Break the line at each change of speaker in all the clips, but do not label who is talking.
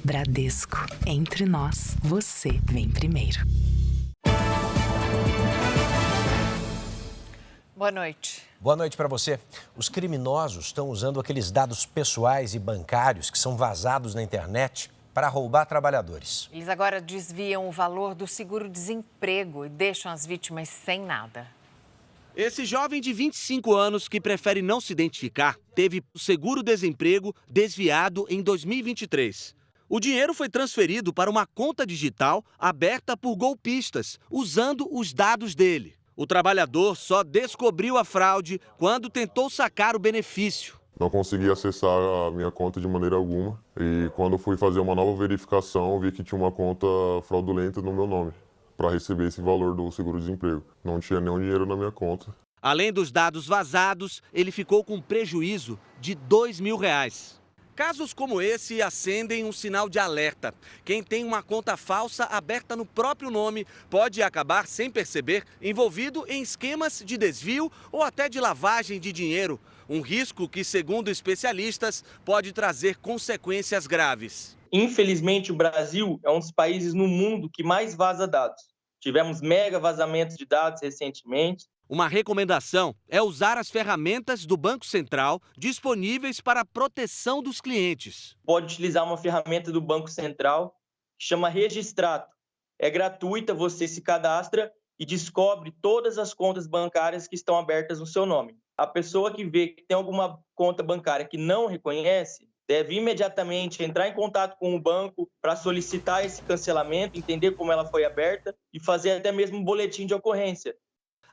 Bradesco. Entre nós, você vem primeiro.
Boa noite.
Boa noite para você. Os criminosos estão usando aqueles dados pessoais e bancários que são vazados na internet para roubar trabalhadores.
Eles agora desviam o valor do seguro-desemprego e deixam as vítimas sem nada.
Esse jovem de 25 anos que prefere não se identificar teve o seguro-desemprego desviado em 2023. O dinheiro foi transferido para uma conta digital aberta por golpistas, usando os dados dele. O trabalhador só descobriu a fraude quando tentou sacar o benefício.
Não consegui acessar a minha conta de maneira alguma. E quando fui fazer uma nova verificação, vi que tinha uma conta fraudulenta no meu nome para receber esse valor do seguro-desemprego. Não tinha nenhum dinheiro na minha conta.
Além dos dados vazados, ele ficou com prejuízo de R$2.000. Casos como esse acendem um sinal de alerta. Quem tem uma conta falsa aberta no próprio nome pode acabar, sem perceber, envolvido em esquemas de desvio ou até de lavagem de dinheiro. Um risco que, segundo especialistas, pode trazer consequências graves.
Infelizmente, o Brasil é um dos países no mundo que mais vaza dados. Tivemos mega vazamentos de dados recentemente.
Uma recomendação é usar as ferramentas do Banco Central disponíveis para a proteção dos clientes.
Pode utilizar uma ferramenta do Banco Central que chama Registrato. É gratuita, você se cadastra e descobre todas as contas bancárias que estão abertas no seu nome. A pessoa que vê que tem alguma conta bancária que não reconhece, deve imediatamente entrar em contato com o banco para solicitar esse cancelamento, entender como ela foi aberta e fazer até mesmo um boletim de ocorrência.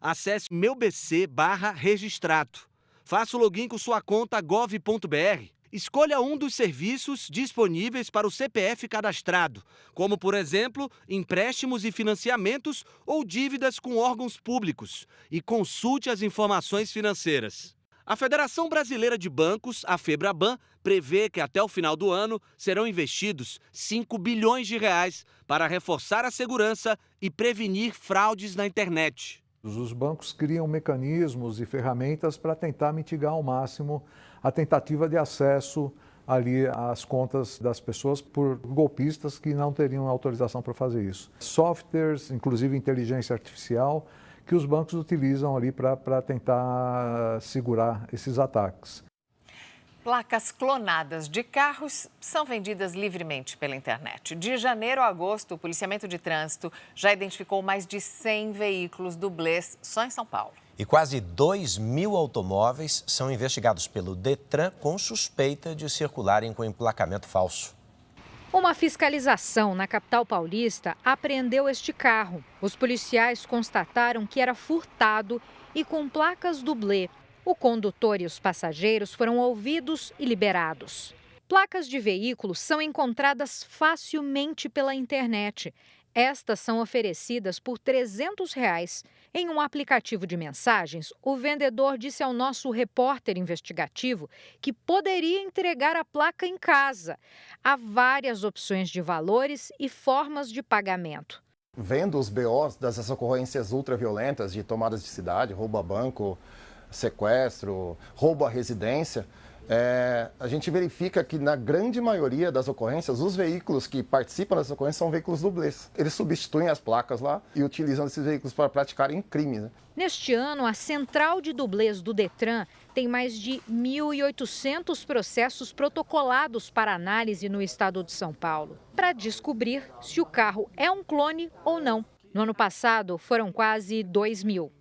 Acesse meubc/registrato. Faça o login com sua conta gov.br. Escolha um dos serviços disponíveis para o CPF cadastrado, como, por exemplo, empréstimos e financiamentos ou dívidas com órgãos públicos, e consulte as informações financeiras. A Federação Brasileira de Bancos, a FEBRABAN, prevê que até o final do ano serão investidos R$5 bilhões para reforçar a segurança e prevenir fraudes na internet.
Os bancos criam mecanismos e ferramentas para tentar mitigar ao máximo a tentativa de acesso ali às contas das pessoas por golpistas que não teriam autorização para fazer isso. Softwares, inclusive inteligência artificial, que os bancos utilizam ali para tentar segurar esses ataques.
Placas clonadas de carros são vendidas livremente pela internet. De janeiro a agosto, o policiamento de trânsito já identificou mais de 100 veículos dublês só em São Paulo.
E quase 2.000 automóveis são investigados pelo Detran com suspeita de circularem com emplacamento falso.
Uma fiscalização na capital paulista apreendeu este carro. Os policiais constataram que era furtado e com placas dublê. O condutor e os passageiros foram ouvidos e liberados. Placas de veículos são encontradas facilmente pela internet. Estas são oferecidas por R$300. Em um aplicativo de mensagens, o vendedor disse ao nosso repórter investigativo que poderia entregar a placa em casa. Há várias opções de valores e formas de pagamento.
Vendo os BOs dessas ocorrências ultraviolentas de tomadas de cidade, roubo a banco, sequestro, roubo à residência, a gente verifica que na grande maioria das ocorrências, os veículos que participam dessas ocorrências são veículos dublês. Eles substituem as placas lá e utilizam esses veículos para praticarem crimes. Né?
Neste ano, a central de dublês do Detran tem mais de 1.800 processos protocolados para análise no estado de São Paulo, para descobrir se o carro é um clone ou não. No ano passado, foram quase 2.000.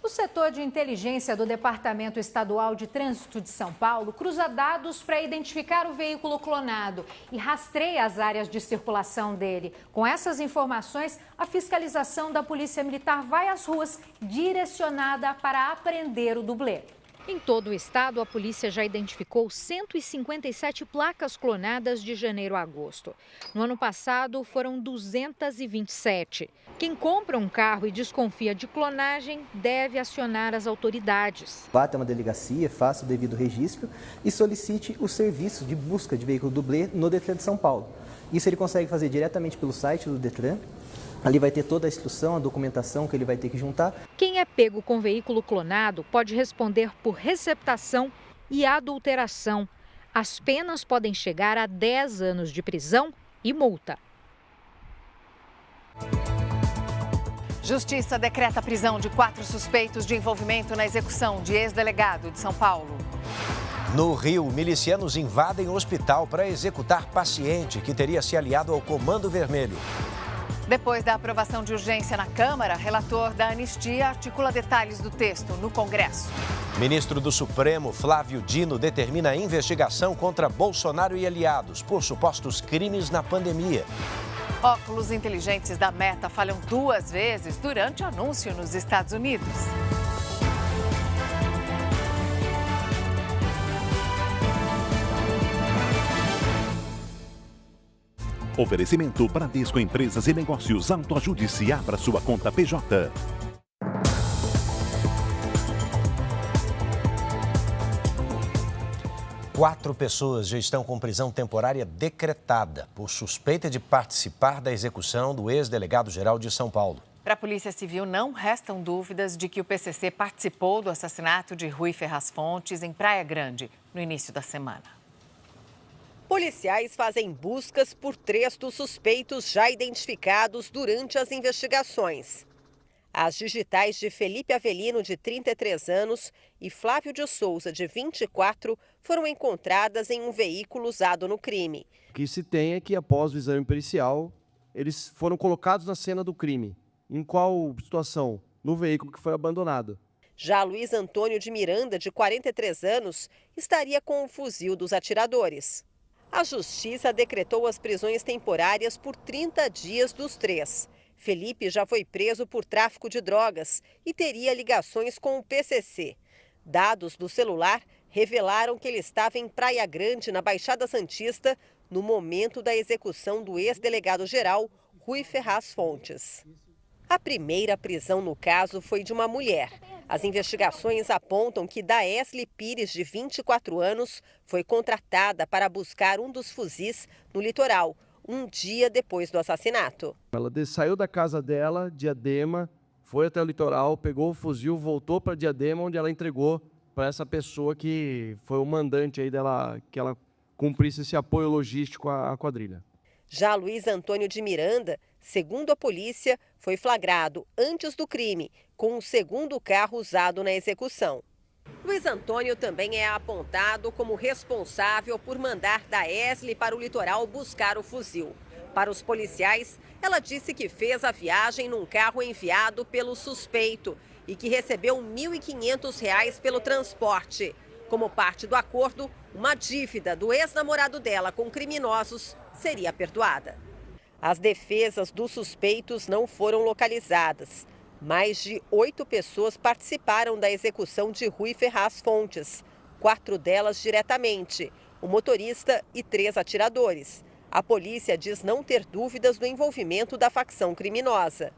O setor de inteligência do Departamento Estadual de Trânsito de São Paulo cruza dados para identificar o veículo clonado e rastreia as áreas de circulação dele. Com essas informações, a fiscalização da Polícia Militar vai às ruas direcionada para apreender o dublê.
Em todo o estado, a polícia já identificou 157 placas clonadas de janeiro a agosto. No ano passado, foram 227. Quem compra um carro e desconfia de clonagem deve acionar as autoridades.
Vá até uma delegacia, faça o devido registro e solicite o serviço de busca de veículo dublê no Detran de São Paulo. Isso ele consegue fazer diretamente pelo site do Detran. Ali vai ter toda a instrução, a documentação que ele vai ter que juntar.
Quem é pego com veículo clonado pode responder por receptação e adulteração. As penas podem chegar a 10 anos de prisão e multa.
Justiça decreta a prisão de 4 suspeitos de envolvimento na execução de ex-delegado de São Paulo.
No Rio, milicianos invadem o hospital para executar paciente que teria se aliado ao Comando Vermelho.
Depois da aprovação de urgência na Câmara, relator da anistia articula detalhes do texto no Congresso.
Ministro do Supremo, Flávio Dino, determina a investigação contra Bolsonaro e aliados por supostos crimes na pandemia.
Óculos inteligentes da Meta falham 2 vezes durante anúncio nos Estados Unidos.
Oferecimento Bradesco Empresas e Negócios. Autoajude-se, abra sua conta PJ.
Quatro pessoas já estão com prisão temporária decretada por suspeita de participar da execução do ex-delegado-geral de São Paulo.
Para a Polícia Civil, não restam dúvidas de que o PCC participou do assassinato de Rui Ferraz Fontes em Praia Grande, no início da semana.
Policiais fazem buscas por 3 dos suspeitos já identificados durante as investigações. As digitais de Felipe Avelino, de 33 anos, e Flávio de Souza, de 24, foram encontradas em um veículo usado no crime.
O que se tem é que, após o exame pericial, eles foram colocados na cena do crime. Em qual situação? No veículo que foi abandonado.
Já Luiz Antônio de Miranda, de 43 anos, estaria com o fuzil dos atiradores. A Justiça decretou as prisões temporárias por 30 dias dos 3. Felipe já foi preso por tráfico de drogas e teria ligações com o PCC. Dados do celular revelaram que ele estava em Praia Grande, na Baixada Santista, no momento da execução do ex-delegado-geral Rui Ferraz Fontes. A primeira prisão no caso foi de uma mulher. As investigações apontam que Daesli Pires, de 24 anos, foi contratada para buscar um dos fuzis no litoral, um dia depois do assassinato.
Ela saiu da casa dela, Diadema, foi até o litoral, pegou o fuzil, voltou para Diadema, onde ela entregou para essa pessoa que foi o mandante aí dela, que ela cumprisse esse apoio logístico à quadrilha.
Já Luiz Antônio de Miranda, segundo a polícia, foi flagrado antes do crime, com o segundo carro usado na execução. Luiz Antônio também é apontado como responsável por mandar Daesli para o litoral buscar o fuzil. Para os policiais, ela disse que fez a viagem num carro enviado pelo suspeito e que recebeu R$ 1.500 pelo transporte. Como parte do acordo, uma dívida do ex-namorado dela com criminosos seria perdoada. As defesas dos suspeitos não foram localizadas. Mais de 8 pessoas participaram da execução de Rui Ferraz Fontes, 4 delas diretamente, o motorista e 3 atiradores. A polícia diz não ter dúvidas do envolvimento da facção criminosa.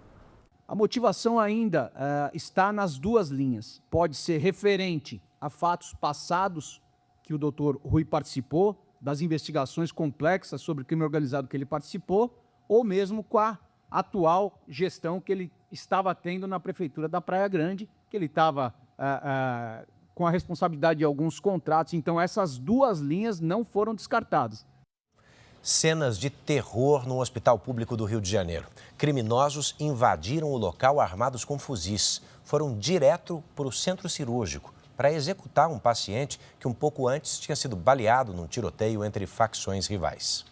A motivação ainda está nas 2 linhas. Pode ser referente a fatos passados que o doutor Rui participou, das investigações complexas sobre crime organizado que ele participou, ou mesmo com a atual gestão que ele estava tendo na Prefeitura da Praia Grande, que ele estava com a responsabilidade de alguns contratos. Então, essas 2 linhas não foram descartadas.
Cenas de terror no hospital público do Rio de Janeiro. Criminosos invadiram o local armados com fuzis. Foram direto para o centro cirúrgico para executar um paciente que um pouco antes tinha sido baleado num tiroteio entre facções rivais.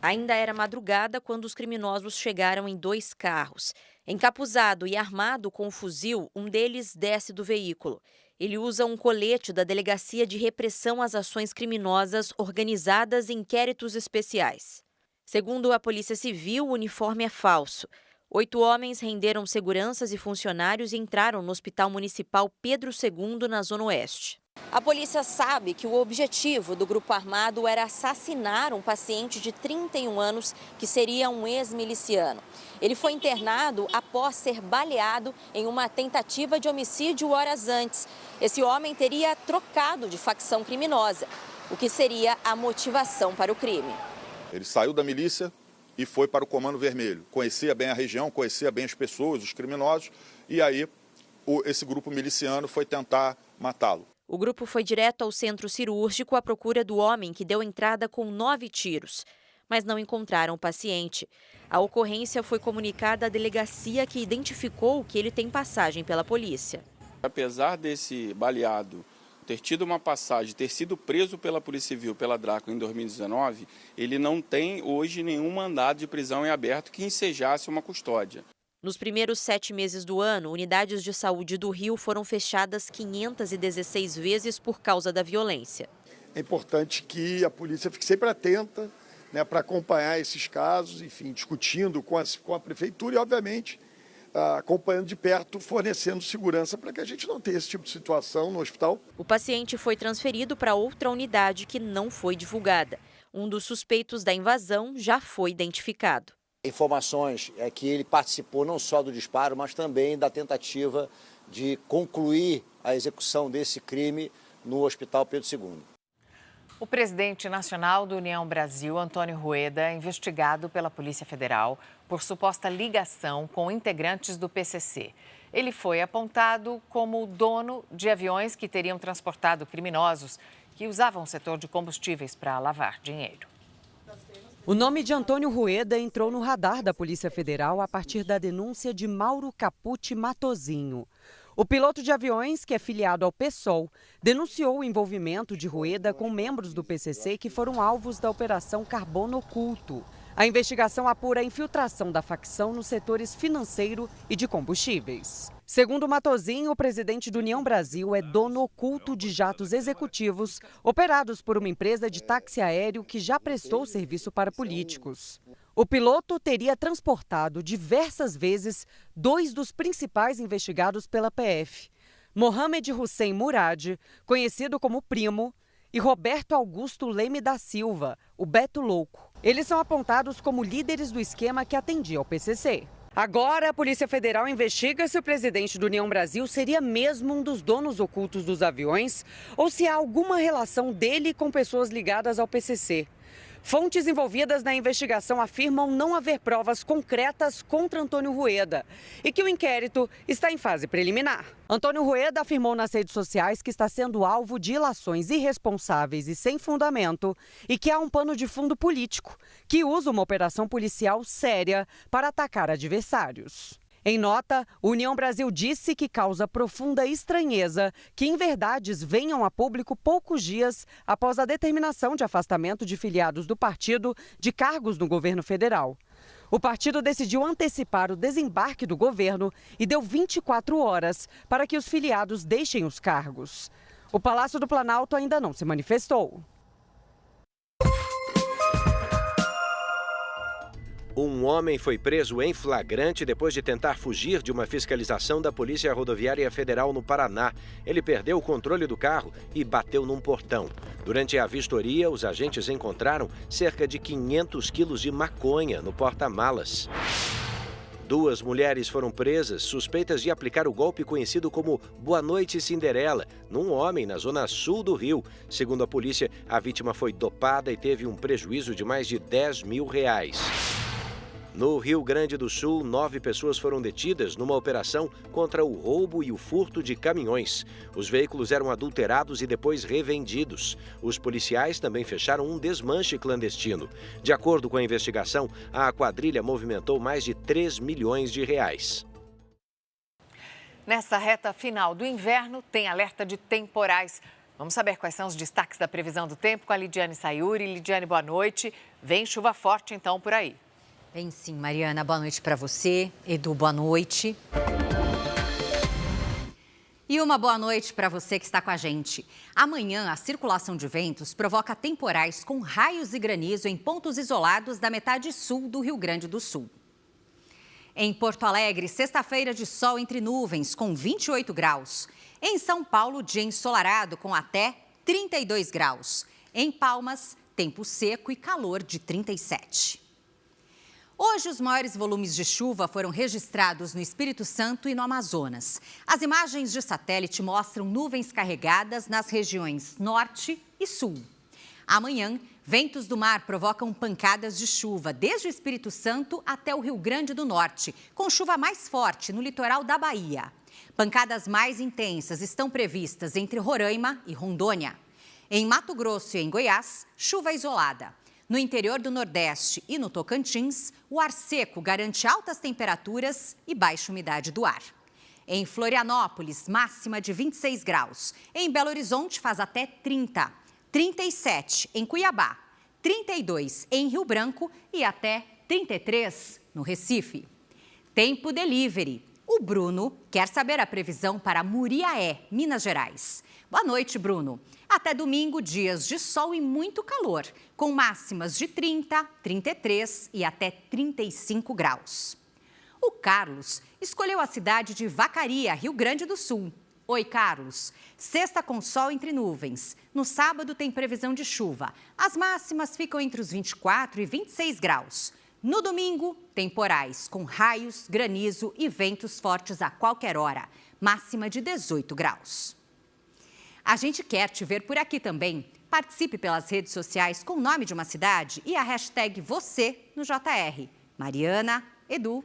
Ainda era madrugada quando os criminosos chegaram em 2 carros. Encapuzado e armado com um fuzil, um deles desce do veículo. Ele usa um colete da Delegacia de Repressão às Ações Criminosas Organizadas em Inquéritos Especiais. Segundo a Polícia Civil, o uniforme é falso. 8 homens renderam seguranças e funcionários e entraram no Hospital Municipal Pedro II, na Zona Oeste. A polícia sabe que o objetivo do grupo armado era assassinar um paciente de 31 anos que seria um ex-miliciano. Ele foi internado após ser baleado em uma tentativa de homicídio horas antes. Esse homem teria trocado de facção criminosa, o que seria a motivação para o crime.
Ele saiu da milícia e foi para o Comando Vermelho. Conhecia bem a região, conhecia bem as pessoas, os criminosos, e aí esse grupo miliciano foi tentar matá-lo.
O grupo foi direto ao centro cirúrgico à procura do homem que deu entrada com 9 tiros. mas não encontraram o paciente. A ocorrência foi comunicada à delegacia, que identificou que ele tem passagem pela polícia.
Apesar desse baleado ter tido uma passagem, ter sido preso pela Polícia Civil, pela DRACO, em 2019, ele não tem hoje nenhum mandado de prisão em aberto que ensejasse uma custódia.
Nos primeiros 7 meses do ano, unidades de saúde do Rio foram fechadas 516 vezes por causa da violência.
É importante que a polícia fique sempre atenta, né, para acompanhar esses casos, enfim, discutindo com a prefeitura e, obviamente, acompanhando de perto, fornecendo segurança para que a gente não tenha esse tipo de situação no hospital.
O paciente foi transferido para outra unidade que não foi divulgada. Um dos suspeitos da invasão já foi identificado.
Informações é que ele participou não só do disparo, mas também da tentativa de concluir a execução desse crime no Hospital Pedro II.
O presidente nacional do União Brasil, Antônio Rueda, é investigado pela Polícia Federal por suposta ligação com integrantes do PCC. Ele foi apontado como o dono de aviões que teriam transportado criminosos que usavam o setor de combustíveis para lavar dinheiro.
O nome de Antônio Rueda entrou no radar da Polícia Federal a partir da denúncia de Mauro Capucci Matozinho. O piloto de aviões, que é filiado ao PSOL, denunciou o envolvimento de Rueda com membros do PCC que foram alvos da Operação Carbono Oculto. A investigação apura a infiltração da facção nos setores financeiro e de combustíveis. Segundo Matozinho, o presidente do União Brasil é dono oculto de jatos executivos operados por uma empresa de táxi aéreo que já prestou serviço para políticos. O piloto teria transportado diversas vezes 2 dos principais investigados pela PF, Mohamed Hussein Murad, conhecido como Primo, e Roberto Augusto Leme da Silva, o Beto Louco. Eles são apontados como líderes do esquema que atendia ao PCC. Agora, a Polícia Federal investiga se o presidente do União Brasil seria mesmo um dos donos ocultos dos aviões ou se há alguma relação dele com pessoas ligadas ao PCC. Fontes envolvidas na investigação afirmam não haver provas concretas contra Antônio Rueda e que o inquérito está em fase preliminar. Antônio Rueda afirmou nas redes sociais que está sendo alvo de ilações irresponsáveis e sem fundamento e que há um pano de fundo político que usa uma operação policial séria para atacar adversários. Em nota, a União Brasil disse que causa profunda estranheza que inverdades venham a público poucos dias após a determinação de afastamento de filiados do partido de cargos no governo federal. O partido decidiu antecipar o desembarque do governo e deu 24 horas para que os filiados deixem os cargos. O Palácio do Planalto ainda não se manifestou.
Um homem foi preso em flagrante depois de tentar fugir de uma fiscalização da Polícia Rodoviária Federal no Paraná. Ele perdeu o controle do carro e bateu num portão. Durante a vistoria, os agentes encontraram cerca de 500 quilos de maconha no porta-malas. 2 mulheres foram presas, suspeitas de aplicar o golpe conhecido como Boa Noite Cinderela, num homem na zona sul do Rio. Segundo a polícia, a vítima foi dopada e teve um prejuízo de mais de R$10 mil. No Rio Grande do Sul, 9 pessoas foram detidas numa operação contra o roubo e o furto de caminhões. Os veículos eram adulterados e depois revendidos. Os policiais também fecharam um desmanche clandestino. De acordo com a investigação, a quadrilha movimentou mais de R$3 milhões.
Nessa reta final do inverno, tem alerta de temporais. Vamos saber quais são os destaques da previsão do tempo com a Lidiane Sayuri. Lidiane, boa noite. Vem chuva forte então por aí.
Bem sim, Mariana, boa noite para você. Edu, boa noite. E uma boa noite para você que está com a gente. Amanhã, a circulação de ventos provoca temporais com raios e granizo em pontos isolados da metade sul do Rio Grande do Sul. Em Porto Alegre, sexta-feira de sol entre nuvens, com 28 graus. Em São Paulo, dia ensolarado, com até 32 graus. Em Palmas, tempo seco e calor de 37. Hoje, os maiores volumes de chuva foram registrados no Espírito Santo e no Amazonas. As imagens de satélite mostram nuvens carregadas nas regiões norte e sul. Amanhã, ventos do mar provocam pancadas de chuva desde o Espírito Santo até o Rio Grande do Norte, com chuva mais forte no litoral da Bahia. Pancadas mais intensas estão previstas entre Roraima e Rondônia. Em Mato Grosso e em Goiás, chuva isolada. No interior do Nordeste e no Tocantins, o ar seco garante altas temperaturas e baixa umidade do ar. Em Florianópolis, máxima de 26 graus. Em Belo Horizonte, faz até 30. 37 em Cuiabá, 32 em Rio Branco e até 33 no Recife. Tempo Delivery. O Bruno quer saber a previsão para Muriaé, Minas Gerais. Boa noite, Bruno. Até domingo, dias de sol e muito calor, com máximas de 30, 33 e até 35 graus. O Carlos escolheu a cidade de Vacaria, Rio Grande do Sul. Oi, Carlos. Sexta com sol entre nuvens. No sábado tem previsão de chuva. As máximas ficam entre os 24 e 26 graus. No domingo, temporais com raios, granizo e ventos fortes a qualquer hora. Máxima de 18 graus. A gente quer te ver por aqui também. Participe pelas redes sociais com o nome de uma cidade e a hashtag você no JR. Mariana, Edu.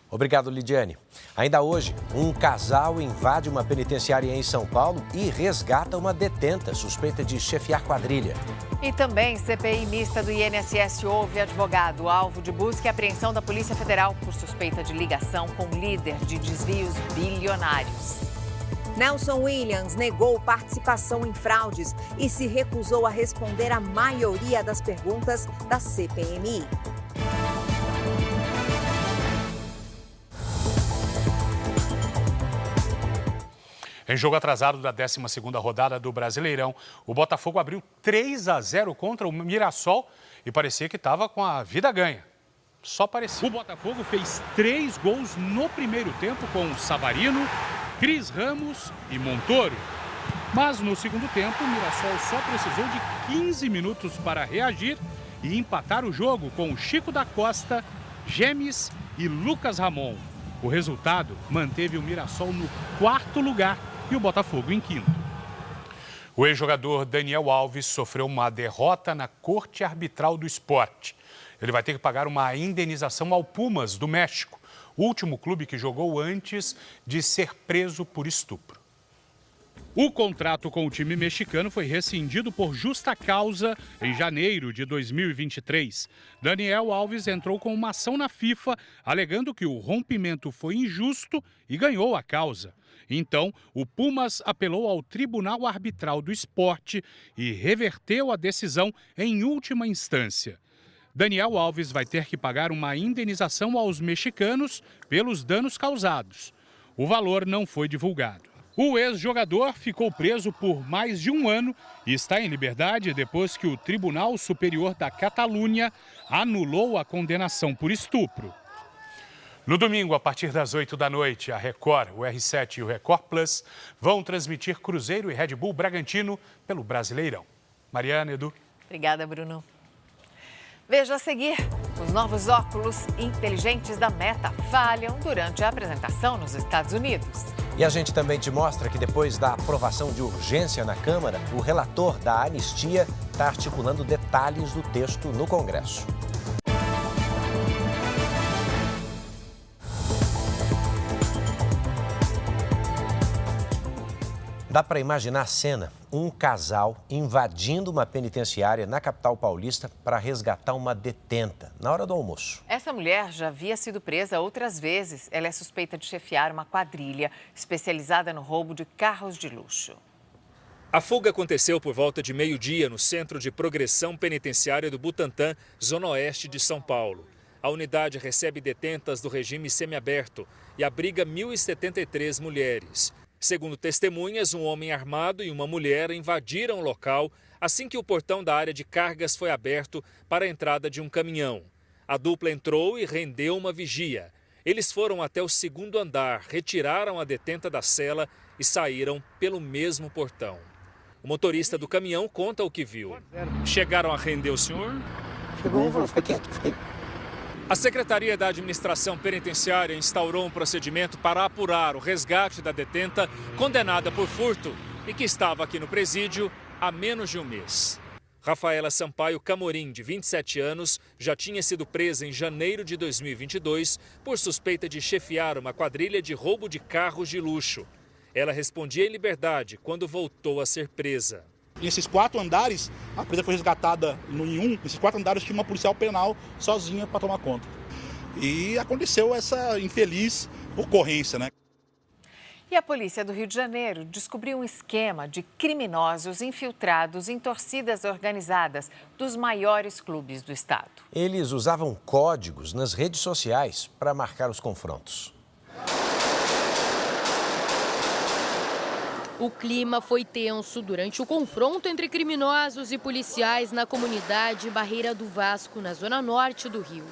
Obrigado, Lidiane. Ainda hoje, um casal invade uma penitenciária em São Paulo e resgata uma detenta suspeita de chefiar quadrilha.
E também CPI mista do INSS ouve advogado alvo de busca e apreensão da Polícia Federal por suspeita de ligação com líder de desvios bilionários.
Nelson Williams negou participação em fraudes e se recusou a responder a maioria das perguntas da CPMI.
Em jogo atrasado da 12ª rodada do Brasileirão, o Botafogo abriu 3-0 contra o Mirassol e parecia que estava com a vida ganha. Só parecia. O Botafogo fez 3 gols no primeiro tempo com Savarino, Cris Ramos e Montoro. Mas no segundo tempo, o Mirassol só precisou de 15 minutos para reagir e empatar o jogo com Chico da Costa, Gemes e Lucas Ramon. O resultado manteve o Mirassol no 4º lugar e o Botafogo em 5º. O ex-jogador Daniel Alves sofreu uma derrota na Corte Arbitral do Esporte. Ele vai ter que pagar uma indenização ao Pumas, do México, o último clube que jogou antes de ser preso por estupro. O contrato com o time mexicano foi rescindido por justa causa em janeiro de 2023. Daniel Alves entrou com uma ação na FIFA, alegando que o rompimento foi injusto e ganhou a causa. Então, o Pumas apelou ao Tribunal Arbitral do Esporte e reverteu a decisão em última instância. Daniel Alves vai ter que pagar uma indenização aos mexicanos pelos danos causados. O valor não foi divulgado. O ex-jogador ficou preso por mais de 1 ano e está em liberdade depois que o Tribunal Superior da Catalunha anulou a condenação por estupro. No domingo, a partir das 8 da noite, a Record, o R7 e o Record Plus vão transmitir Cruzeiro e Red Bull Bragantino pelo Brasileirão. Mariana, Edu.
Obrigada, Bruno. Veja a seguir, os novos óculos inteligentes da Meta falham durante a apresentação nos Estados Unidos.
E a gente também te mostra que depois da aprovação de urgência na Câmara, o relator da anistia está articulando detalhes do texto no Congresso. Dá para imaginar a cena, um casal invadindo uma penitenciária na capital paulista para resgatar uma detenta na hora do almoço.
Essa mulher já havia sido presa outras vezes. Ela é suspeita de chefiar uma quadrilha especializada no roubo de carros de luxo.
A fuga aconteceu por volta de meio-dia no Centro de Progressão Penitenciária do Butantã, zona oeste de São Paulo. A unidade recebe detentas do regime semiaberto e abriga 1.073 mulheres. Segundo testemunhas, um homem armado e uma mulher invadiram o local assim que o portão da área de cargas foi aberto para a entrada de um caminhão. A dupla entrou e rendeu uma vigia. Eles foram até o 2º andar, retiraram a detenta da cela e saíram pelo mesmo portão. O motorista do caminhão conta o que viu. Chegaram a render o senhor?
Chegou, falou, fica quieto.
A Secretaria da Administração Penitenciária instaurou um procedimento para apurar o resgate da detenta condenada por furto e que estava aqui no presídio há menos de um mês. Rafaela Sampaio Camorim, de 27 anos, já tinha sido presa em janeiro de 2022 por suspeita de chefiar uma quadrilha de roubo de carros de luxo. Ela respondia em liberdade quando voltou a ser presa.
Nesses 4 andares, a presa foi resgatada em um. Nesses 4 andares tinha uma policial penal sozinha para tomar conta. E aconteceu essa infeliz ocorrência, né?
E a polícia do Rio de Janeiro descobriu um esquema de criminosos infiltrados em torcidas organizadas dos maiores clubes do estado.
Eles usavam códigos nas redes sociais para marcar os confrontos.
O clima foi tenso durante o confronto entre criminosos e policiais na comunidade Barreira do Vasco, na zona norte do Rio.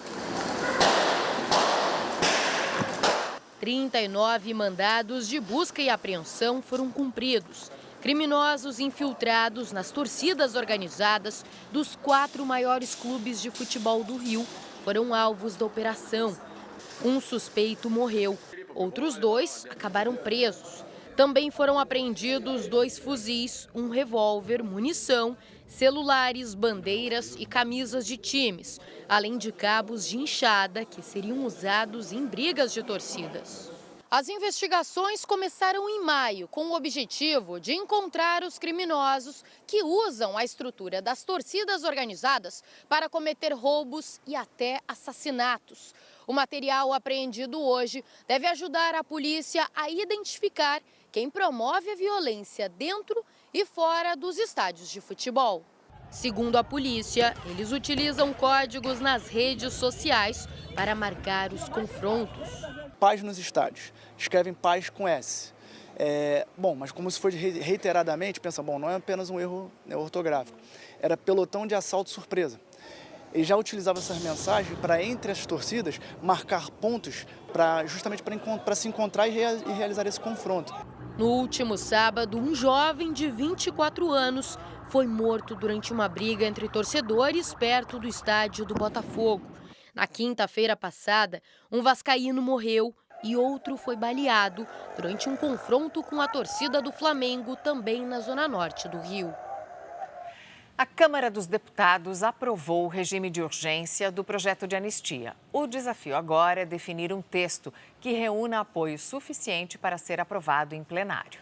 39 mandados de busca e apreensão foram cumpridos. Criminosos infiltrados nas torcidas organizadas dos 4 maiores clubes de futebol do Rio foram alvos da operação. Um suspeito morreu, outros 2 acabaram presos. Também foram apreendidos 2 fuzis, um revólver, munição, celulares, bandeiras e camisas de times, além de cabos de enxada que seriam usados em brigas de torcidas. As investigações começaram em maio, com o objetivo de encontrar os criminosos que usam a estrutura das torcidas organizadas para cometer roubos e até assassinatos. O material apreendido hoje deve ajudar a polícia a identificar quem promove a violência dentro e fora dos estádios de futebol. Segundo a polícia, eles utilizam códigos nas redes sociais para marcar os confrontos.
Paz nos estádios, escrevem paz com S. Mas como se for reiteradamente, pensa, não é apenas um erro ortográfico, era pelotão de assalto surpresa. Ele já utilizava essas mensagens para, entre as torcidas, marcar pontos justamente para se encontrar e realizar esse confronto.
No último sábado, um jovem de 24 anos foi morto durante uma briga entre torcedores perto do estádio do Botafogo. Na quinta-feira passada, um vascaíno morreu e outro foi baleado durante um confronto com a torcida do Flamengo, também na zona norte do Rio.
A Câmara dos Deputados aprovou o regime de urgência do projeto de anistia. O desafio agora é definir um texto que reúna apoio suficiente para ser aprovado em plenário.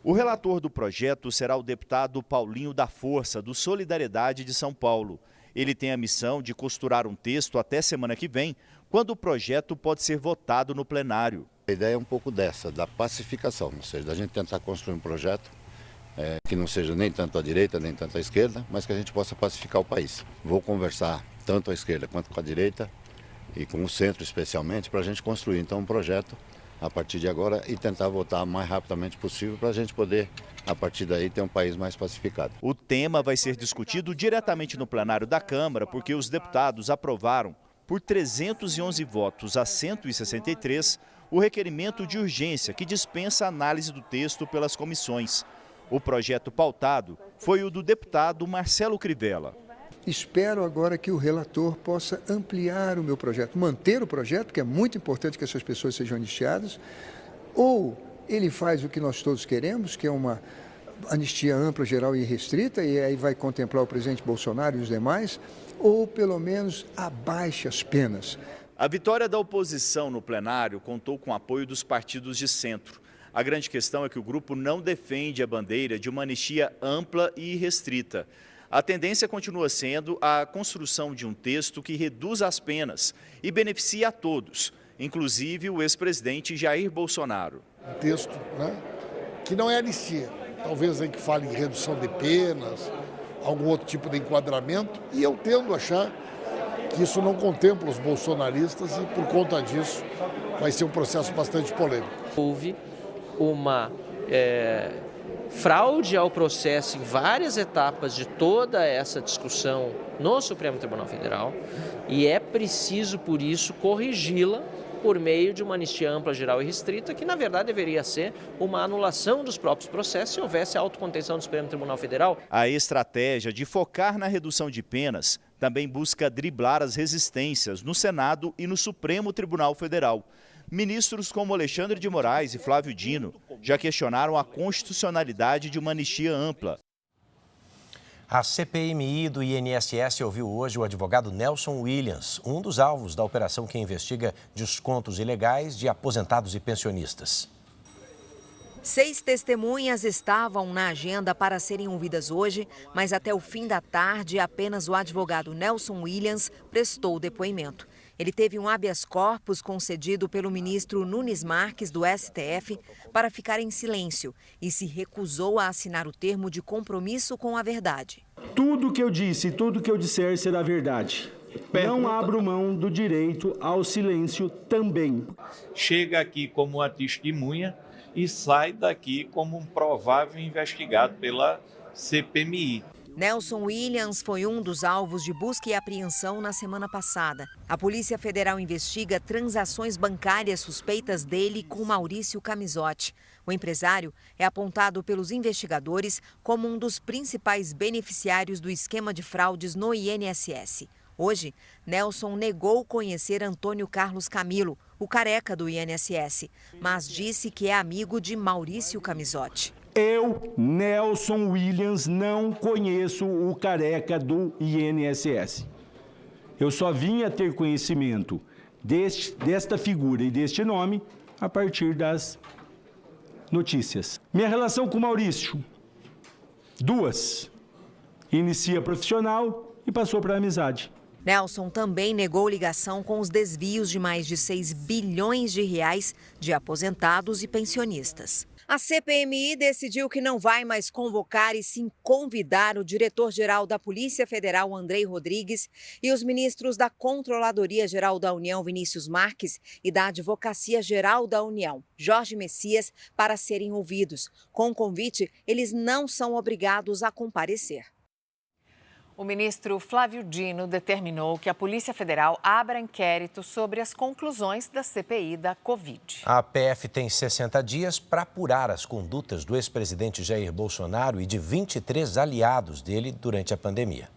O relator do projeto será o deputado Paulinho da Força, do Solidariedade de São Paulo. Ele tem a missão de costurar um texto até semana que vem, quando o projeto pode ser votado no plenário.
A ideia é um pouco dessa, da pacificação, ou seja, da gente tentar construir um projeto que não seja nem tanto à direita, nem tanto à esquerda, mas que a gente possa pacificar o país. Vou conversar tanto à esquerda quanto com a direita e com o centro especialmente, para a gente construir então um projeto a partir de agora e tentar votar o mais rapidamente possível para a gente poder, a partir daí, ter um país mais pacificado.
O tema vai ser discutido diretamente no plenário da Câmara, porque os deputados aprovaram, por 311 votos a 163, o requerimento de urgência que dispensa a análise do texto pelas comissões. O projeto pautado foi o do deputado Marcelo Crivella.
Espero agora que o relator possa ampliar o meu projeto, manter o projeto, que é muito importante que essas pessoas sejam anistiadas, ou ele faz o que nós todos queremos, que é uma anistia ampla, geral e restrita, e aí vai contemplar o presidente Bolsonaro e os demais, ou pelo menos abaixe as penas.
A vitória da oposição no plenário contou com o apoio dos partidos de centro. A grande questão é que o grupo não defende a bandeira de uma anistia ampla e restrita. A tendência continua sendo a construção de um texto que reduz as penas e beneficie a todos, inclusive o ex-presidente Jair Bolsonaro.
Um texto, que não é anistia, talvez aí que fale em redução de penas, algum outro tipo de enquadramento, e eu tendo a achar que isso não contempla os bolsonaristas e, por conta disso, vai ser um processo bastante polêmico.
Houve uma fraude ao processo em várias etapas de toda essa discussão no Supremo Tribunal Federal e é preciso, por isso, corrigi-la por meio de uma anistia ampla, geral e restrita, que na verdade deveria ser uma anulação dos próprios processos se houvesse autocontenção do Supremo Tribunal Federal.
A estratégia de focar na redução de penas também busca driblar as resistências no Senado e no Supremo Tribunal Federal. Ministros como Alexandre de Moraes e Flávio Dino já questionaram a constitucionalidade de uma anistia ampla.
A CPMI do INSS ouviu hoje o advogado Nelson Williams, um dos alvos da operação que investiga descontos ilegais de aposentados e pensionistas.
6 testemunhas estavam na agenda para serem ouvidas hoje, mas até o fim da tarde, apenas o advogado Nelson Williams prestou o depoimento. Ele teve um habeas corpus concedido pelo ministro Nunes Marques, do STF, para ficar em silêncio e se recusou a assinar o termo de compromisso com a verdade.
Tudo que eu disse, tudo que eu disser será verdade. Não abro mão do direito ao silêncio também.
Chega aqui como uma testemunha e sai daqui como um provável investigado pela CPMI.
Nelson Williams foi um dos alvos de busca e apreensão na semana passada. A Polícia Federal investiga transações bancárias suspeitas dele com Maurício Camisotti. O empresário é apontado pelos investigadores como um dos principais beneficiários do esquema de fraudes no INSS. Hoje, Nelson negou conhecer Antônio Carlos Camilo, o careca do INSS, mas disse que é amigo de Maurício Camisotti.
Eu, Nelson Williams, não conheço o careca do INSS. Eu só vim a ter conhecimento desta figura e deste nome a partir das notícias. Minha relação com o Maurício, 2. Inicia profissional e passou para amizade.
Nelson também negou ligação com os desvios de mais de 6 bilhões de reais de aposentados e pensionistas. A CPMI decidiu que não vai mais convocar e sim convidar o diretor-geral da Polícia Federal, Andrei Rodrigues, e os ministros da Controladoria-Geral da União, Vinícius Marques, e da Advocacia-Geral da União, Jorge Messias, para serem ouvidos. Com o convite, eles não são obrigados a comparecer.
O ministro Flávio Dino determinou que a Polícia Federal abra inquérito sobre as conclusões da CPI da Covid.
A PF tem 60 dias para apurar as condutas do ex-presidente Jair Bolsonaro e de 23 aliados dele durante a pandemia.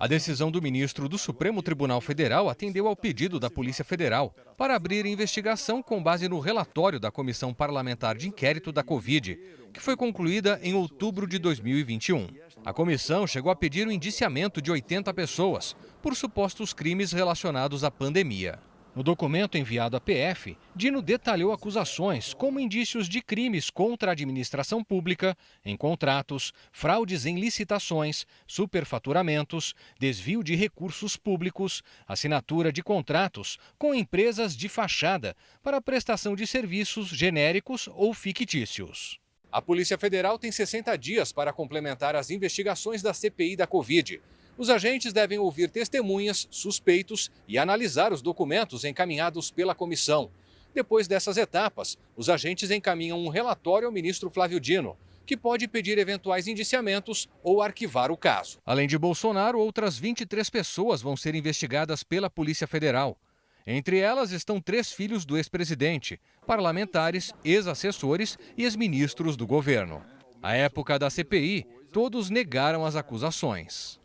A decisão do ministro do Supremo Tribunal Federal atendeu ao pedido da Polícia Federal para abrir investigação com base no relatório da Comissão Parlamentar de Inquérito da Covid, que foi concluída em outubro de 2021. A comissão chegou a pedir o indiciamento de 80 pessoas por supostos crimes relacionados à pandemia. No documento enviado à PF, Dino detalhou acusações como indícios de crimes contra a administração pública, em contratos, fraudes em licitações, superfaturamentos, desvio de recursos públicos, assinatura de contratos com empresas de fachada para prestação de serviços genéricos ou fictícios. A Polícia Federal tem 60 dias para complementar as investigações da CPI da Covid. Os agentes devem ouvir testemunhas, suspeitos e analisar os documentos encaminhados pela comissão. Depois dessas etapas, os agentes encaminham um relatório ao ministro Flávio Dino, que pode pedir eventuais indiciamentos ou arquivar o caso. Além de Bolsonaro, outras 23 pessoas vão ser investigadas pela Polícia Federal. Entre elas estão 3 filhos do ex-presidente, parlamentares, ex-assessores e ex-ministros do governo. À época da CPI, todos negaram as acusações.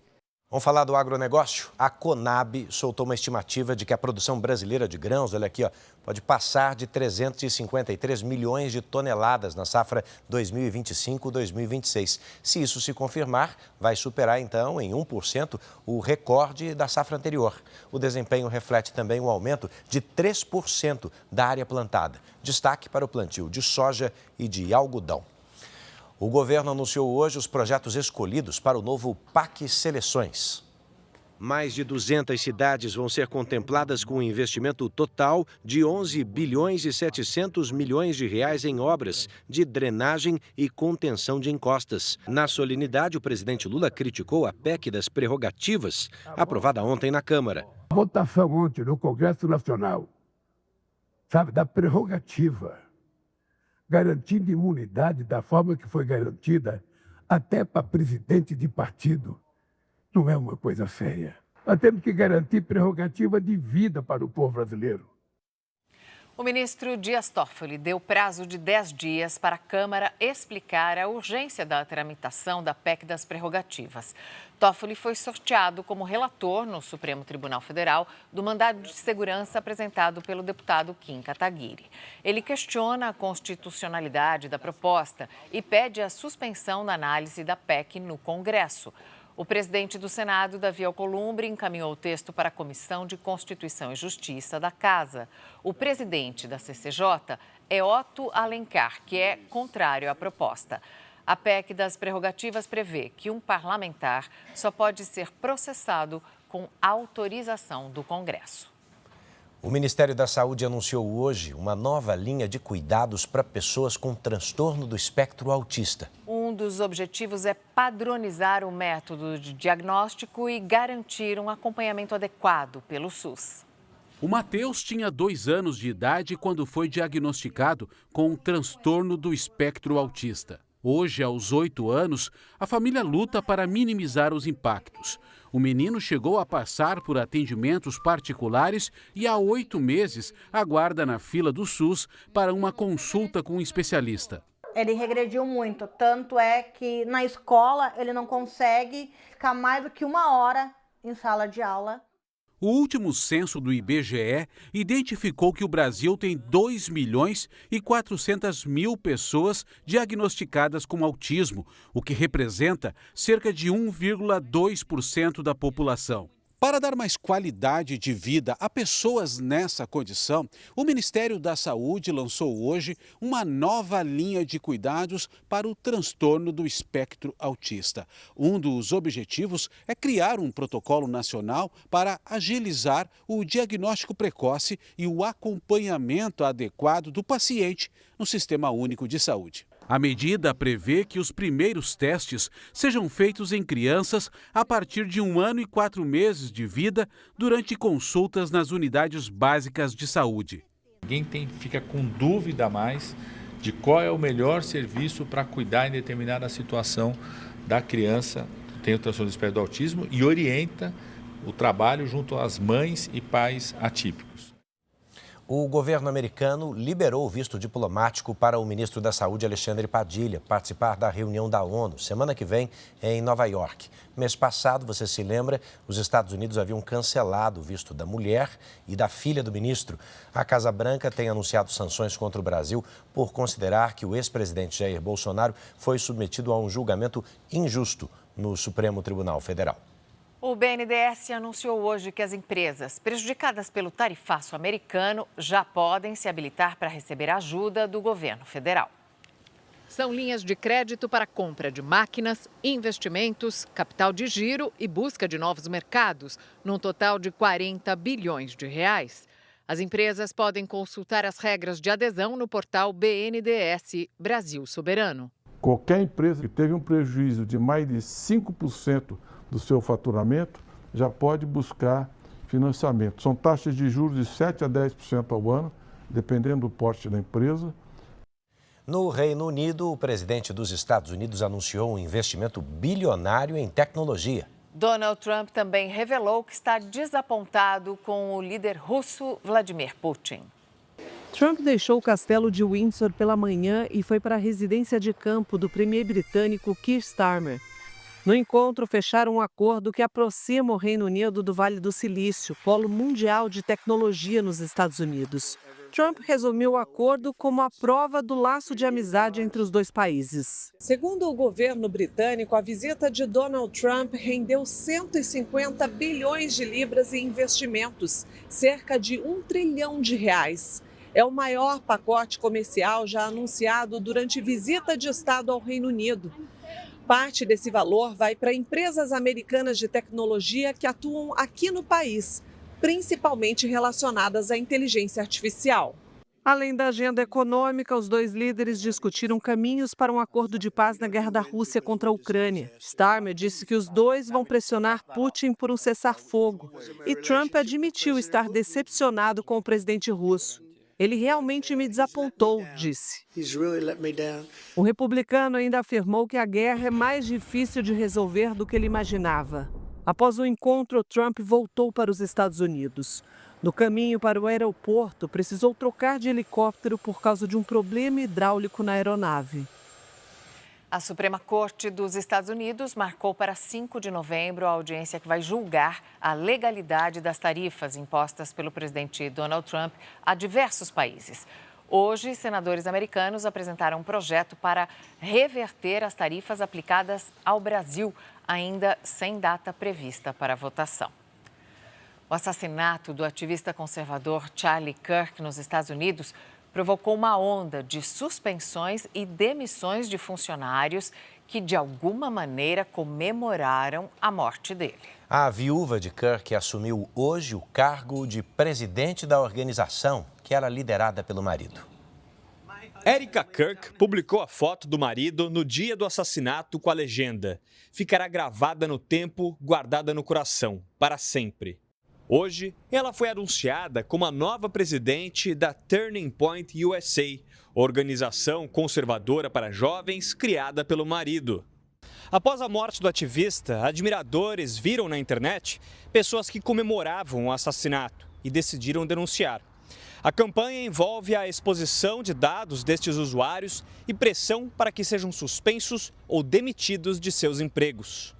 Vamos falar do agronegócio? A Conab soltou uma estimativa de que a produção brasileira de grãos, olha aqui, pode passar de 353 milhões de toneladas na safra 2025-2026. Se isso se confirmar, vai superar então em 1% o recorde da safra anterior. O desempenho reflete também o aumento de 3% da área plantada. Destaque para o plantio de soja e de algodão. O governo anunciou hoje os projetos escolhidos para o novo PAC Seleções. Mais de 200 cidades vão ser contempladas com um investimento total de 11 bilhões e 700 milhões de reais em obras de drenagem e contenção de encostas. Na solenidade, o presidente Lula criticou a PEC das prerrogativas, aprovada ontem na Câmara.
A votação ontem no Congresso Nacional, da prerrogativa, garantindo imunidade da forma que foi garantida até para presidente de partido, não é uma coisa feia. Nós temos que garantir prerrogativa de vida para o povo brasileiro.
O ministro Dias Toffoli deu prazo de 10 dias para a Câmara explicar a urgência da tramitação da PEC das prerrogativas. Toffoli foi sorteado como relator no Supremo Tribunal Federal do mandado de segurança apresentado pelo deputado Kim Kataguiri. Ele questiona a constitucionalidade da proposta e pede a suspensão da análise da PEC no Congresso. O presidente do Senado, Davi Alcolumbre, encaminhou o texto para a Comissão de Constituição e Justiça da Casa. O presidente da CCJ é Otto Alencar, que é contrário à proposta. A PEC das prerrogativas prevê que um parlamentar só pode ser processado com autorização do Congresso.
O Ministério da Saúde anunciou hoje uma nova linha de cuidados para pessoas com transtorno do espectro autista.
Um dos objetivos é padronizar o método de diagnóstico e garantir um acompanhamento adequado pelo SUS.
O Matheus tinha 2 anos de idade quando foi diagnosticado com um transtorno do espectro autista. Hoje, aos 8 anos, a família luta para minimizar os impactos. O menino chegou a passar por atendimentos particulares e há 8 meses aguarda na fila do SUS para uma consulta com um especialista.
Ele regrediu muito, tanto é que na escola ele não consegue ficar mais do que 1 hora em sala de aula.
O último censo do IBGE identificou que o Brasil tem 2.400.000 pessoas diagnosticadas com autismo, o que representa cerca de 1,2% da população. Para dar mais qualidade de vida a pessoas nessa condição, o Ministério da Saúde lançou hoje uma nova linha de cuidados para o transtorno do espectro autista. Um dos objetivos é criar um protocolo nacional para agilizar o diagnóstico precoce e o acompanhamento adequado do paciente no Sistema Único de Saúde. A medida prevê que os primeiros testes sejam feitos em crianças a partir de 1 ano e 4 meses de vida durante consultas nas unidades básicas de saúde.
Ninguém fica com dúvida mais de qual é o melhor serviço para cuidar em determinada situação da criança que tem o transtorno do espectro do autismo e orienta o trabalho junto às mães e pais atípicos.
O governo americano liberou o visto diplomático para o ministro da Saúde, Alexandre Padilha, participar da reunião da ONU, semana que vem, em Nova York. Mês passado, você se lembra, os Estados Unidos haviam cancelado o visto da mulher e da filha do ministro. A Casa Branca tem anunciado sanções contra o Brasil por considerar que o ex-presidente Jair Bolsonaro foi submetido a um julgamento injusto no Supremo Tribunal Federal.
O BNDES anunciou hoje que as empresas prejudicadas pelo tarifaço americano já podem se habilitar para receber ajuda do governo federal. São linhas de crédito para compra de máquinas, investimentos, capital de giro e busca de novos mercados, num total de 40 bilhões de reais. As empresas podem consultar as regras de adesão no portal BNDES Brasil Soberano.
Qualquer empresa que teve um prejuízo de mais de 5% do seu faturamento já pode buscar financiamento. São taxas de juros de 7% a 10% ao ano, dependendo do porte da empresa.
No Reino Unido, o presidente dos Estados Unidos anunciou um investimento bilionário em tecnologia.
Donald Trump também revelou que está desapontado com o líder russo Vladimir Putin.
Trump deixou o castelo de Windsor pela manhã e foi para a residência de campo do premier britânico Keir Starmer. No encontro, fecharam um acordo que aproxima o Reino Unido do Vale do Silício, polo mundial de tecnologia nos Estados Unidos. Trump resumiu o acordo como a prova do laço de amizade entre os dois países. Segundo o governo britânico, a visita de Donald Trump rendeu 150 bilhões de libras em investimentos, cerca de R$1 trilhão. É o maior pacote comercial já anunciado durante visita de Estado ao Reino Unido. Parte desse valor vai para empresas americanas de tecnologia que atuam aqui no país, principalmente relacionadas à inteligência artificial. Além da agenda econômica, os dois líderes discutiram caminhos para um acordo de paz na guerra da Rússia contra a Ucrânia. Starmer disse que os dois vão pressionar Putin por um cessar-fogo. E Trump admitiu estar decepcionado com o presidente russo. Ele realmente me desapontou, disse. O republicano ainda afirmou que a guerra é mais difícil de resolver do que ele imaginava. Após o encontro, Trump voltou para os Estados Unidos. No caminho para o aeroporto, precisou trocar de helicóptero por causa de um problema hidráulico na aeronave.
A Suprema Corte dos Estados Unidos marcou para 5 de novembro a audiência que vai julgar a legalidade das tarifas impostas pelo presidente Donald Trump a diversos países. Hoje, senadores americanos apresentaram um projeto para reverter as tarifas aplicadas ao Brasil, ainda sem data prevista para votação. O assassinato do ativista conservador Charlie Kirk nos Estados Unidos provocou uma onda de suspensões e demissões de funcionários que, de alguma maneira, comemoraram a morte dele.
A viúva de Kirk assumiu hoje o cargo de presidente da organização, que era liderada pelo marido.
Erica Kirk publicou a foto do marido no dia do assassinato com a legenda: "Ficará gravada no tempo, guardada no coração, para sempre". Hoje, ela foi anunciada como a nova presidente da Turning Point USA, organização conservadora para jovens criada pelo marido. Após a morte do ativista, admiradores viram na internet pessoas que comemoravam o assassinato e decidiram denunciar. A campanha envolve a exposição de dados destes usuários e pressão para que sejam suspensos ou demitidos de seus empregos.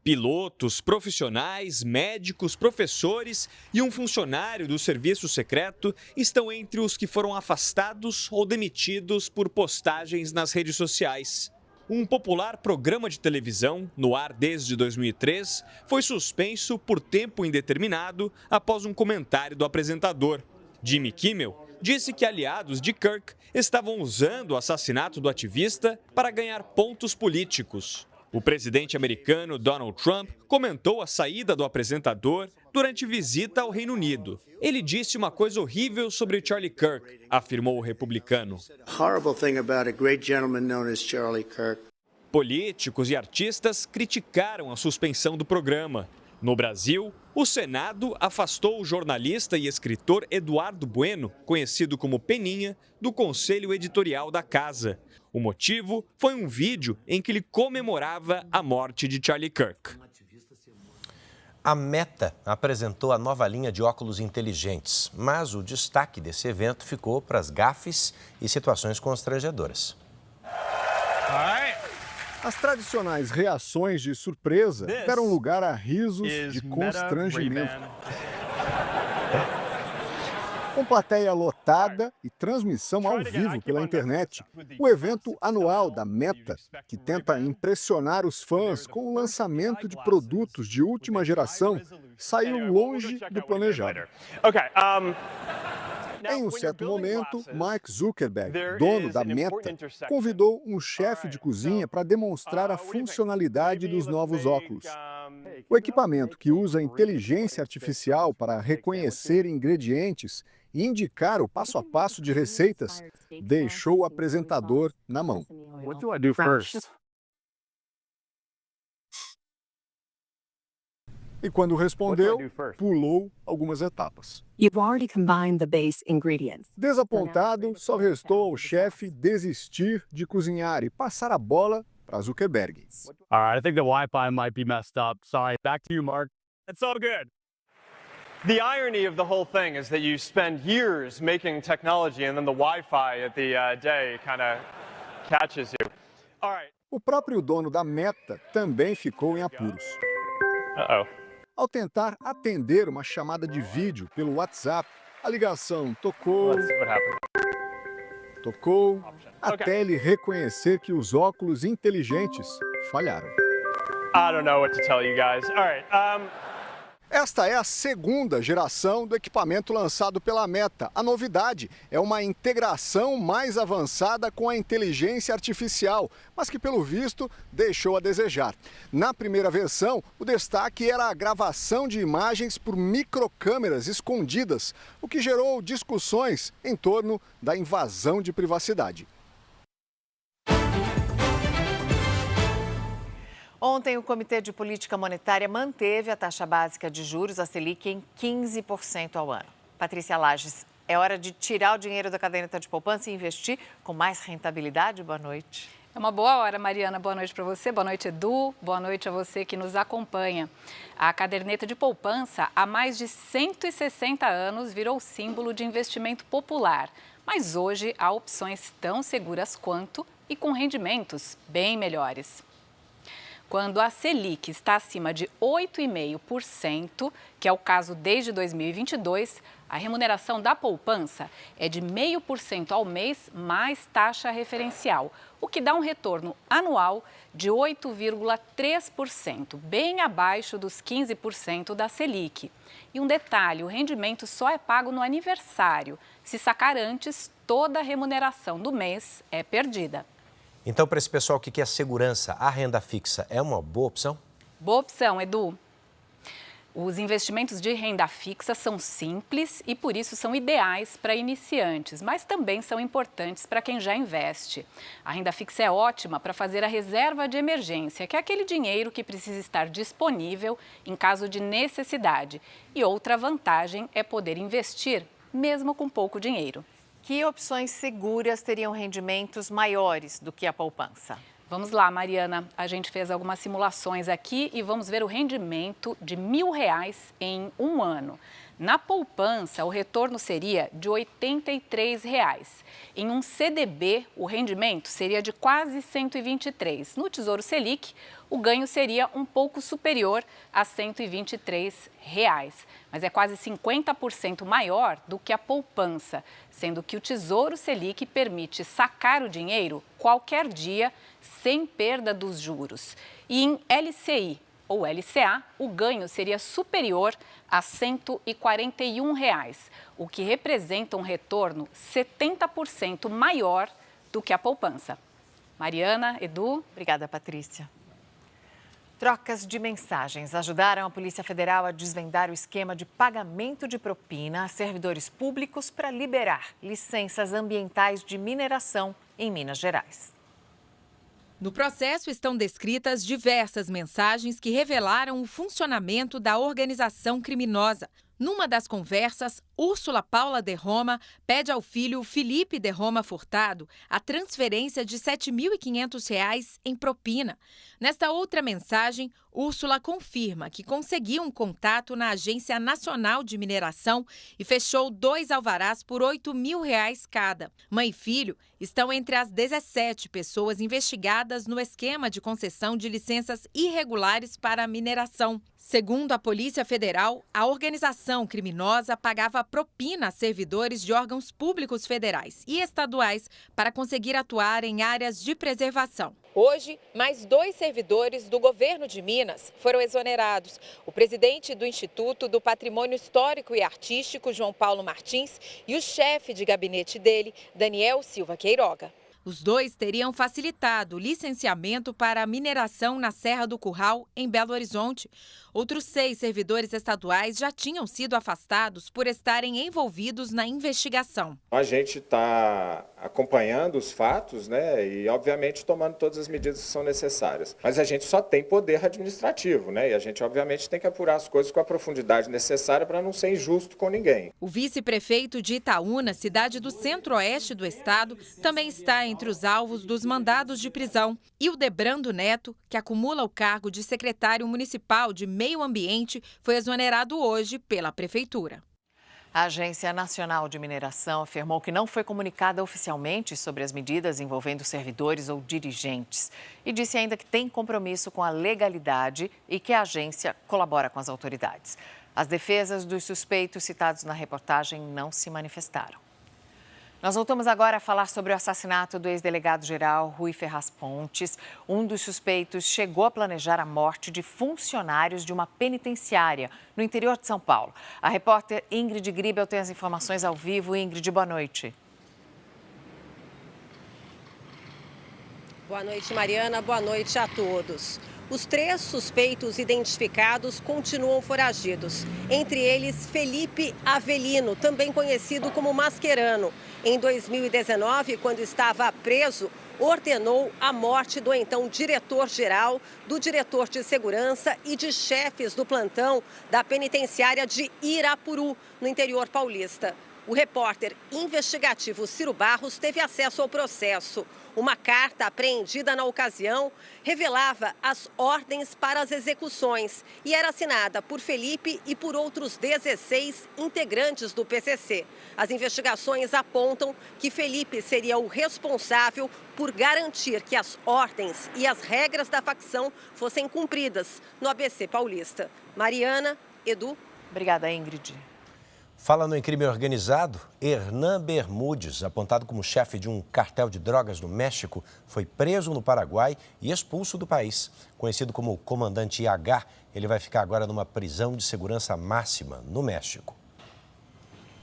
Pilotos, profissionais, médicos, professores e um funcionário do serviço secreto estão entre os que foram afastados ou demitidos por postagens nas redes sociais. Um popular programa de televisão, no ar desde 2003, foi suspenso por tempo indeterminado após um comentário do apresentador. Jimmy Kimmel disse que aliados de Kirk estavam usando o assassinato do ativista para ganhar pontos políticos. O presidente americano Donald Trump comentou a saída do apresentador durante visita ao Reino Unido. Ele disse uma coisa horrível sobre Charlie Kirk, afirmou o republicano. Políticos e artistas criticaram a suspensão do programa. No Brasil, o Senado afastou o jornalista e escritor Eduardo Bueno, conhecido como Peninha, do conselho editorial da casa. O motivo foi um vídeo em que ele comemorava a morte de Charlie Kirk.
A Meta apresentou a nova linha de óculos inteligentes, mas o destaque desse evento ficou para as gafes e situações constrangedoras.
As tradicionais reações de surpresa deram lugar a risos de constrangimento. Com plateia lotada e transmissão ao vivo pela internet, o evento anual da Meta, que tenta impressionar os fãs com o lançamento de produtos de última geração, saiu longe do planejado. Em um certo momento, Mark Zuckerberg, dono da Meta, convidou um chefe de cozinha para demonstrar a funcionalidade dos novos óculos. O equipamento, que usa inteligência artificial para reconhecer ingredientes e indicar o passo a passo de receitas, deixou o apresentador na mão.
What do I do first?
E quando respondeu, pulou algumas etapas.
You've already combined the base ingredients.
Desapontado, só restou ao chefe desistir de cozinhar e passar a bola para Zuckerberg.
All right, I think the Wi-Fi might be messed up. Sorry, back to you, Mark. It's all good.
The irony of the whole thing is that you spend years making technology and then the Wi-Fi at the day kind of catches you. All right.
O próprio dono da Meta também ficou em apuros.
Uh-oh.
Ao tentar atender uma chamada de vídeo pelo WhatsApp, a ligação tocou, até ele reconhecer que os óculos inteligentes falharam.
I don't know what to tell you guys. All right.
Esta é a segunda geração do equipamento lançado pela Meta. A novidade é uma integração mais avançada com a inteligência artificial, mas que, pelo visto, deixou a desejar. Na primeira versão, o destaque era a gravação de imagens por microcâmeras escondidas, o que gerou discussões em torno da invasão de privacidade.
Ontem, o Comitê de Política Monetária manteve a taxa básica de juros, a Selic, em 15% ao ano. Patrícia Lages, é hora de tirar o dinheiro da caderneta de poupança e investir com mais rentabilidade? Boa noite.
É uma boa hora, Mariana. Boa noite para você, boa noite, Edu, boa noite a você que nos acompanha. A caderneta de poupança, há mais de 160 anos, virou símbolo de investimento popular. Mas hoje há opções tão seguras quanto e com rendimentos bem melhores. Quando a Selic está acima de 8,5%, que é o caso desde 2022, A remuneração da poupança é de 0,5% ao mês mais taxa referencial, o que dá um retorno anual de 8,3%, bem abaixo dos 15% da Selic. E um detalhe, o rendimento só é pago no aniversário. Se sacar antes, toda a remuneração do mês é perdida.
Então, para esse pessoal que quer segurança, a renda fixa é uma boa opção?
Boa opção, Edu. Os investimentos de renda fixa são simples e, por isso, são ideais para iniciantes, mas também são importantes para quem já investe. A renda fixa é ótima para fazer a reserva de emergência, que é aquele dinheiro que precisa estar disponível em caso de necessidade. E outra vantagem é poder investir, mesmo com pouco dinheiro.
Que opções seguras teriam rendimentos maiores do que a poupança?
Vamos lá, Mariana. A gente fez algumas simulações aqui e vamos ver o rendimento de R$1.000 em um ano. Na poupança, o retorno seria de R$ 83. Em um CDB, o rendimento seria de quase 123. No Tesouro Selic, o ganho seria um pouco superior a R$ 123. Mas é quase 50% maior do que a poupança, sendo que o Tesouro Selic permite sacar o dinheiro qualquer dia, sem perda dos juros. E em LCI ou LCA, o ganho seria superior a R$ 141, o que representa um retorno 70% maior do que a poupança. Mariana, Edu.
Obrigada, Patrícia. Trocas de mensagens ajudaram a Polícia Federal a desvendar o esquema de pagamento de propina a servidores públicos para liberar licenças ambientais de mineração em Minas Gerais.
No processo estão descritas diversas mensagens que revelaram o funcionamento da organização criminosa. Numa das conversas, Úrsula Paula de Roma pede ao filho Felipe de Roma Furtado a transferência de R$ 7.500 em propina. Nesta outra mensagem, Úrsula confirma que conseguiu um contato na Agência Nacional de Mineração e fechou 2 alvarás por R$ 8.000 cada. Mãe e filho estão entre as 17 pessoas investigadas no esquema de concessão de licenças irregulares para a mineração. Segundo a Polícia Federal, a organização criminosa pagava propina a servidores de órgãos públicos federais e estaduais para conseguir atuar em áreas de preservação.
Hoje, mais 2 servidores do governo de Minas foram exonerados. O presidente do Instituto do Patrimônio Histórico e Artístico, João Paulo Martins, e o chefe de gabinete dele, Daniel Silva Queiroga.
Os 2 teriam facilitado o licenciamento para a mineração na Serra do Curral, em Belo Horizonte. Outros 6 servidores estaduais já tinham sido afastados por estarem envolvidos na investigação.
A gente está acompanhando os fatos, né, e obviamente tomando todas as medidas que são necessárias. Mas a gente só tem poder administrativo, né, e a gente obviamente tem que apurar as coisas com a profundidade necessária para não ser injusto com ninguém.
O vice-prefeito de Itaúna, cidade do centro-oeste do estado, também está entre os alvos dos mandados de prisão. E o Debrando Neto, que acumula o cargo de secretário municipal de Meio Ambiente, foi exonerado hoje pela Prefeitura.
A Agência Nacional de Mineração afirmou que não foi comunicada oficialmente sobre as medidas envolvendo servidores ou dirigentes. E disse ainda que tem compromisso com a legalidade e que a agência colabora com as autoridades. As defesas dos suspeitos citados na reportagem não se manifestaram. Nós voltamos agora a falar sobre o assassinato do ex-delegado-geral Rui Ferraz Pontes. Um dos suspeitos chegou a planejar a morte de funcionários de uma penitenciária no interior de São Paulo. A repórter Ingrid Gribel tem as informações ao vivo. Ingrid, boa noite.
Boa noite, Mariana. Boa noite a todos. Os 3 suspeitos identificados continuam foragidos. Entre eles, Felipe Avelino, também conhecido como Mascherano. Em 2019, quando estava preso, ordenou a morte do então diretor-geral, do diretor de segurança e de chefes do plantão da penitenciária de Irapuru, no interior paulista. O repórter investigativo Ciro Barros teve acesso ao processo. Uma carta apreendida na ocasião revelava as ordens para as execuções e era assinada por Felipe e por outros 16 integrantes do PCC. As investigações apontam que Felipe seria o responsável por garantir que as ordens e as regras da facção fossem cumpridas no ABC paulista. Mariana, Edu.
Obrigada, Ingrid.
Falando em crime organizado, Hernan Bermúdez, apontado como chefe de um cartel de drogas no México, foi preso no Paraguai e expulso do país. Conhecido como Comandante IH, ele vai ficar agora numa prisão de segurança máxima no México.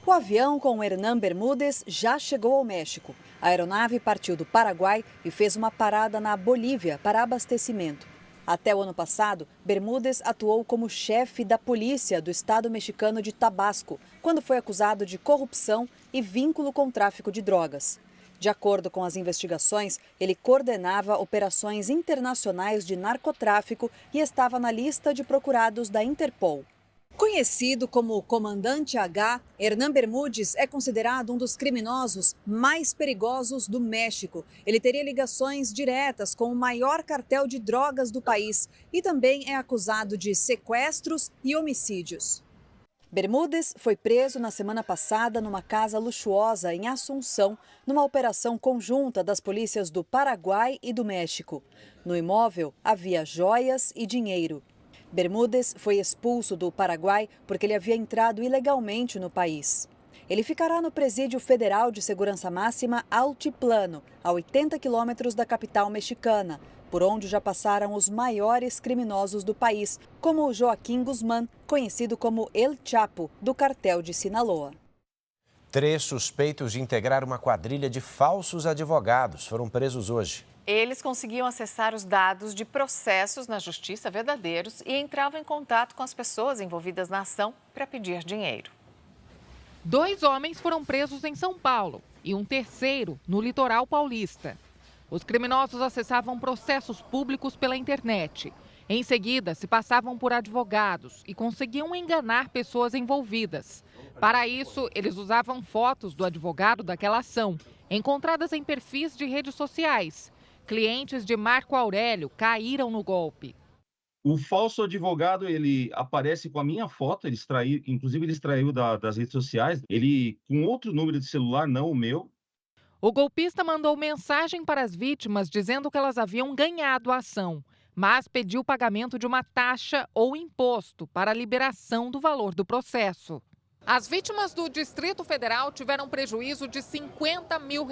O avião com Hernan Bermúdez já chegou ao México. A aeronave partiu do Paraguai e fez uma parada na Bolívia para abastecimento. Até o ano passado, Bermúdez atuou como chefe da polícia do estado mexicano de Tabasco, quando foi acusado de corrupção e vínculo com o tráfico de drogas. De acordo com as investigações, ele coordenava operações internacionais de narcotráfico e estava na lista de procurados da Interpol. Conhecido como Comandante H, Hernan Bermúdez é considerado um dos criminosos mais perigosos do México. Ele teria ligações diretas com o maior cartel de drogas do país e também é acusado de sequestros e homicídios. Bermúdez foi preso na semana passada numa casa luxuosa em Assunção, numa operação conjunta das polícias do Paraguai e do México. No imóvel havia joias e dinheiro. Bermúdez foi expulso do Paraguai porque ele havia entrado ilegalmente no país. Ele ficará no Presídio Federal de Segurança Máxima Altiplano, a 80 quilômetros da capital mexicana, por onde já passaram os maiores criminosos do país, como o Joaquim Guzmán, conhecido como El Chapo, do cartel de Sinaloa.
3 suspeitos de integrar uma quadrilha de falsos advogados foram presos hoje.
Eles conseguiam acessar os dados de processos na justiça verdadeiros e entravam em contato com as pessoas envolvidas na ação para pedir dinheiro.
2 homens foram presos em São Paulo e um terceiro no litoral paulista. Os criminosos acessavam processos públicos pela internet. Em seguida, se passavam por advogados e conseguiam enganar pessoas envolvidas. Para isso, eles usavam fotos do advogado daquela ação, encontradas em perfis de redes sociais. Clientes de Marco Aurélio caíram no golpe.
O falso advogado, ele aparece com a minha foto, inclusive ele extraiu das redes sociais, ele com outro número de celular, não o meu.
O golpista mandou mensagem para as vítimas dizendo que elas haviam ganhado a ação, mas pediu o pagamento de uma taxa ou imposto para a liberação do valor do processo. As vítimas do Distrito Federal tiveram prejuízo de R$50 mil.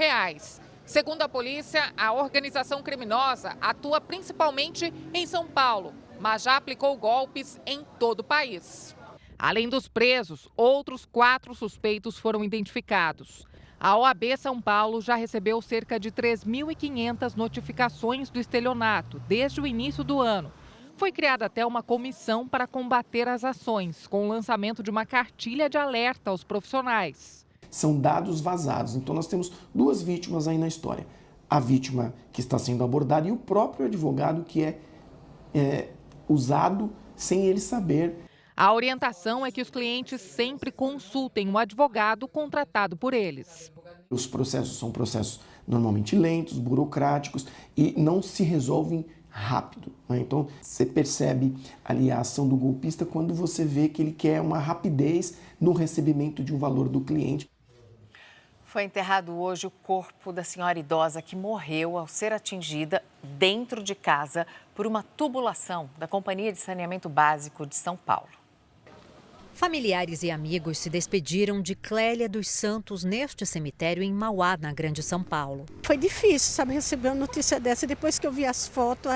Segundo a polícia, a organização criminosa atua principalmente em São Paulo, mas já aplicou golpes em todo o país. Além dos presos, outros 4 suspeitos foram identificados. A OAB São Paulo já recebeu cerca de 3.500 notificações do estelionato desde o início do ano. Foi criada até uma comissão para combater as ações, com o lançamento de uma cartilha de alerta aos profissionais.
São dados vazados. Então nós temos 2 vítimas aí na história. A vítima que está sendo abordada e o próprio advogado que é usado sem ele saber.
A orientação é que os clientes sempre consultem um advogado contratado por eles.
Os processos são processos normalmente lentos, burocráticos e não se resolvem rápido, né? Então você percebe ali a ação do golpista quando você vê que ele quer uma rapidez no recebimento de um valor do cliente.
Foi enterrado hoje o corpo da senhora idosa que morreu ao ser atingida dentro de casa por uma tubulação da Companhia de Saneamento Básico de São Paulo.
Familiares e amigos se despediram de Clélia dos Santos neste cemitério em Mauá, na Grande São Paulo.
Foi difícil, sabe, receber uma notícia dessa. Depois que eu vi as fotos,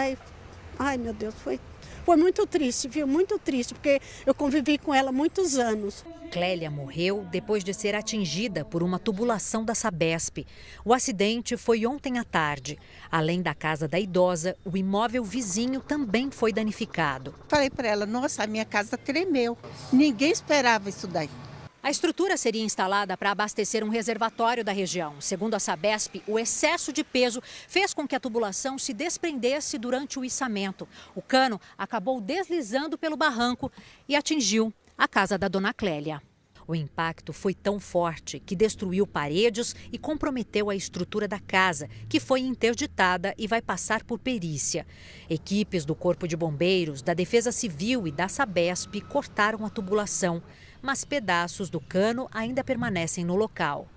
ai meu Deus, foi muito triste, viu? Muito triste, porque eu convivi com ela há muitos anos.
Clélia morreu depois de ser atingida por uma tubulação da Sabesp. O acidente foi ontem à tarde. Além da casa da idosa, o imóvel vizinho também foi danificado.
Falei para ela, nossa, a minha casa tremeu. Ninguém esperava isso daí.
A estrutura seria instalada para abastecer um reservatório da região. Segundo a Sabesp, o excesso de peso fez com que a tubulação se desprendesse durante o içamento. O cano acabou deslizando pelo barranco e atingiu a casa da dona Clélia. O impacto foi tão forte que destruiu paredes e comprometeu a estrutura da casa, que foi interditada e vai passar por perícia. Equipes do Corpo de Bombeiros, da Defesa Civil e da Sabesp cortaram a tubulação, mas pedaços do cano ainda permanecem no local.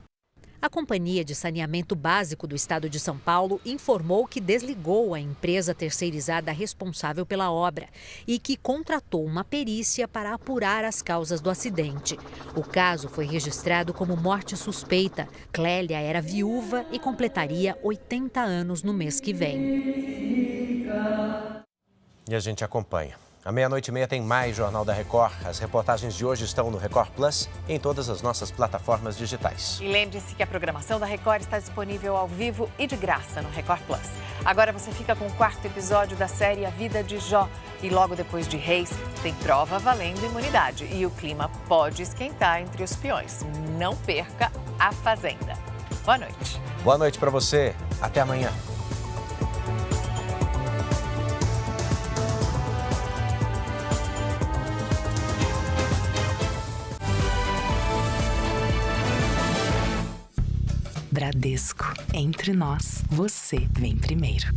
A Companhia de Saneamento Básico do Estado de São Paulo informou que desligou a empresa terceirizada responsável pela obra e que contratou uma perícia para apurar as causas do acidente. O caso foi registrado como morte suspeita. Clélia era viúva e completaria 80 anos no mês que vem.
E a gente acompanha. À 00:30 tem mais Jornal da Record. As reportagens de hoje estão no Record Plus e em todas as nossas plataformas digitais.
E lembre-se que a programação da Record está disponível ao vivo e de graça no Record Plus. Agora você fica com o 4º episódio da série A Vida de Jó. E logo depois de Reis, tem prova valendo imunidade. E o clima pode esquentar entre os peões. Não perca A Fazenda. Boa noite.
Boa noite para você. Até amanhã.
Bradesco. Entre nós, você vem primeiro.